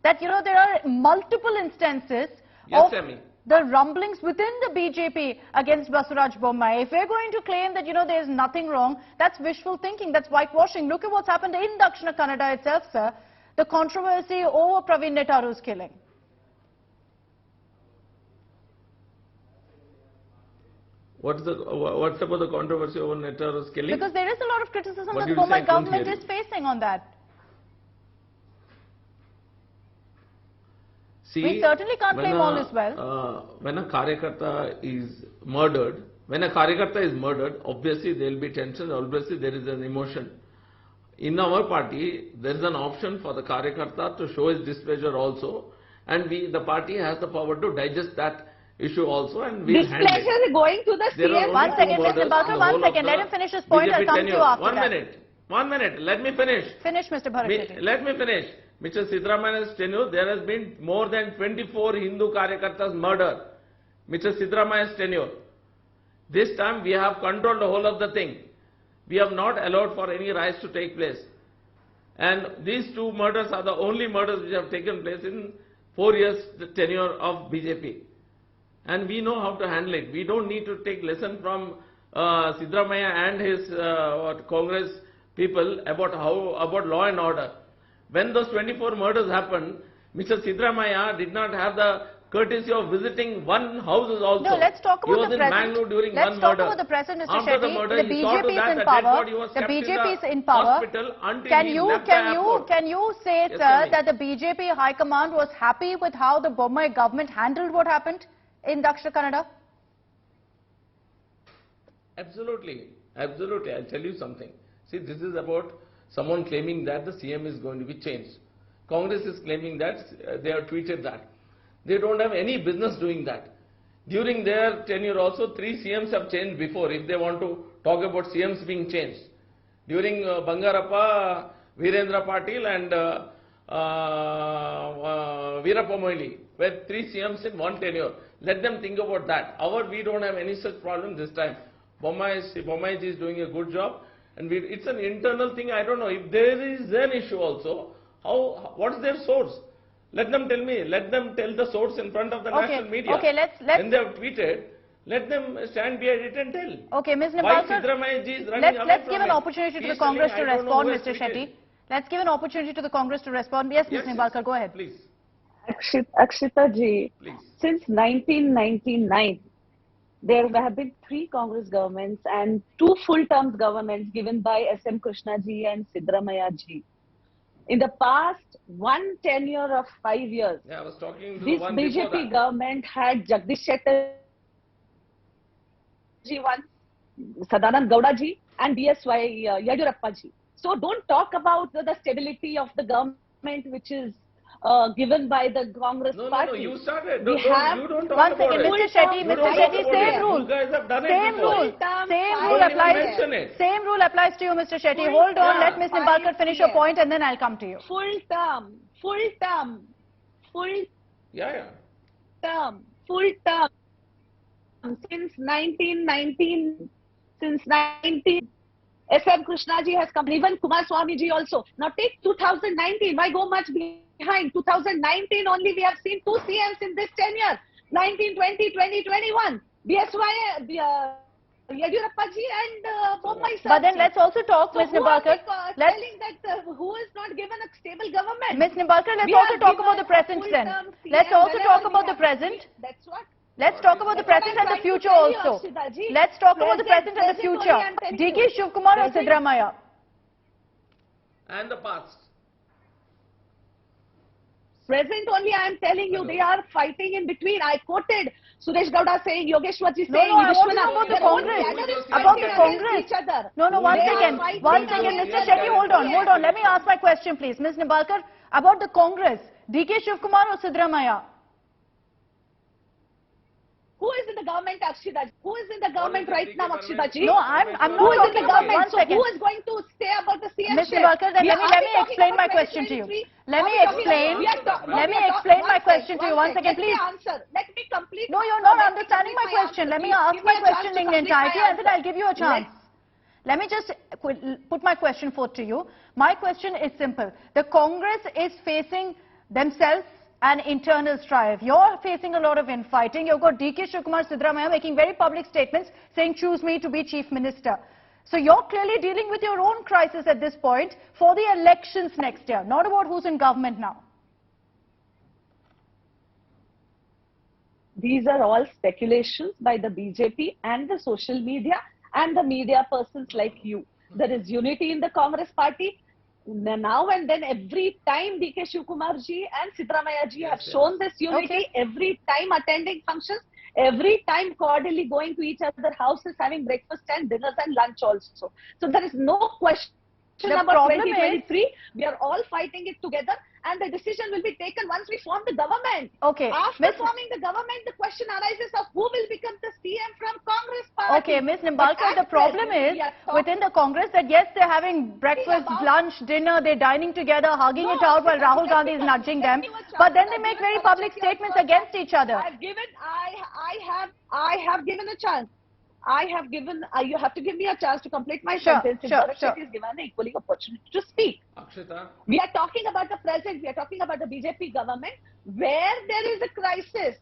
that, there are multiple instances of the rumblings within the BJP against Basavaraj Bommai. If we're going to claim that, there's nothing wrong, that's wishful thinking, that's whitewashing. Look at what's happened in Dakshina Kannada itself, sir. The controversy over Praveen Netaru's killing. What's about the controversy over Netaru's killing? Because there is a lot of criticism that the Bommai government is facing on that. See, we certainly can't claim all is well. When a Karyakarta is murdered, obviously there will be tension, obviously there is an emotion. In our party, there is an option for the Karyakarta to show his displeasure also, and the party has the power to digest that issue also, and we handle it. Displeasure is going to the CM. One second, Mr. Bharat, one second. Let him finish his point. I'll come to you after that. One minute. Let me finish. Finish, Mr. Bharat. Let me finish. Mr. Siddaramaia's tenure, there has been more than 24 Hindu Karyakartas murdered. Mr. Siddaramaia's tenure. This time we have controlled the whole of the thing. We have not allowed for any riots to take place. And these two murders are the only murders which have taken place in 4 years the tenure of BJP. And we know how to handle it. We don't need to take lesson from Siddaramaiah and his Congress people about law and order. When those 24 murders happened, Mr. Siddaramaiah did not have the courtesy of visiting one house also. No, let's talk about the present. He was in Bangalore during one murder. Let's talk about the present, Mr. After Shetty. The murder, the BJP is in power. The BJP is in power. Can you say, sir, that the BJP High Command was happy with how the Bommai government handled what happened in Dakshina Kannada? Absolutely. Absolutely. I'll tell you something. See, this is about someone claiming that the CM is going to be changed. Congress is claiming that, they have tweeted that. They don't have any business doing that. During their tenure also, 3 CMs have changed before, if they want to talk about CMs being changed. During Bangarappa, Virendra Patil and Veerappa Moily, were 3 CMs in one tenure. Let them think about that. We don't have any such problem this time. Bommai is doing a good job. And it's an internal thing. I don't know if there is an issue also. What's their source? Let them tell me. Let them tell the source in front of the national media. Okay, let's. When they have tweeted, let them stand behind it and tell. Okay, Ms. Why Nimbalkar, Siddaramaiah ji is running away let's from give an it. opportunity to the Congress to respond, Mr. Shetty. Let's give an opportunity to the Congress to respond. Yes, Ms. Nimbalkar, go ahead. Please. Akshita ji, please. Since 1999, there have been 3 Congress governments and 2 full-term governments given by S.M. Krishna ji and Siddaramaiah ji. In the past, one tenure of 5 years, I was talking to this BJP government had Jagdish Shetty ji once, Sadanand Gowda ji and B S Yediyurappa ji. So don't talk about the stability of the government which is given by the Congress party. No, you started. You don't talk one about second, it. Mr. Shetty, same rule. You guys have done Same it before. rule. Same rule applies to you, Mr. Shetty. Hold on, let Ms. Nimbalkar finish your point and then I'll come to you. Full term. Since 1919, S.M. Krishna ji has come, even Kumar Swami ji also. Now take 2019, why go much behind? 2019 only we have seen 2 CMs in this tenure. 19, 20, 20, 21. BS Yediyurappa ji and Bommai sir. But then let's also talk, Ms. Nimbalkar. Telling that who is not given a stable government. Ms. Nimbalkar, let's also talk about the present then. Let's also talk about the present. That's what. Let's talk about the present and the future also. Let's talk about the present and the future. D.K. Shivkumar or Siddaramaiah? And the past. Present only, I am telling you, they are fighting in between. I quoted Suresh Gowda saying, Yogeshwar ji saying, I want to know about the Congress. About the Congress. No, one second. Mr. Shetty, hold on. Let me ask my question, please. Ms. Nimbalkar, about the Congress, D.K. Shivkumar or Siddaramaiah? Who is in the government, Akshita? Who is in the government right now, Akshita ji? No, I'm not who is in the government? So who is going to say about the CM? Ms. Nimbalkar, then let me explain my question to you. Let me explain my question to you. One second, please. Let me complete. No, you're not understanding my question. Let me ask my question in entirety and then I'll give you a chance. Let me just put my question forth to you. My question is simple. The Congress is facing themselves and internal strife. You're facing a lot of infighting. You've got DK Shivakumar Siddaramaiah making very public statements saying, choose me to be Chief Minister. So you're clearly dealing with your own crisis at this point for the elections next year, not about who's in government now. These are all speculations by the BJP and the social media and the media persons like you. There is unity in the Congress party. Now and then, every time DK Shivakumar ji and Siddaramaiah ji have shown this unity, every time attending functions, every time cordially going to each other's houses, having breakfast and dinners and lunch also. So there is no question about 2023. We are all fighting it together, and the decision will be taken once we form the government. Okay. After forming the government, the question arises of who will become the CM from Congress party. Okay, Ms. Nimbalkar, the problem is within the Congress that yes, they're having breakfast, lunch, dinner, they're dining together, hugging it out while Rahul Gandhi is nudging them. But then they make very public statements against each other. I have given a chance. You have to give me a chance to complete my sentence. Sure. Is given an equally opportunity to speak. Akshita. We are talking about the present. We are talking about the BJP government where there is a crisis.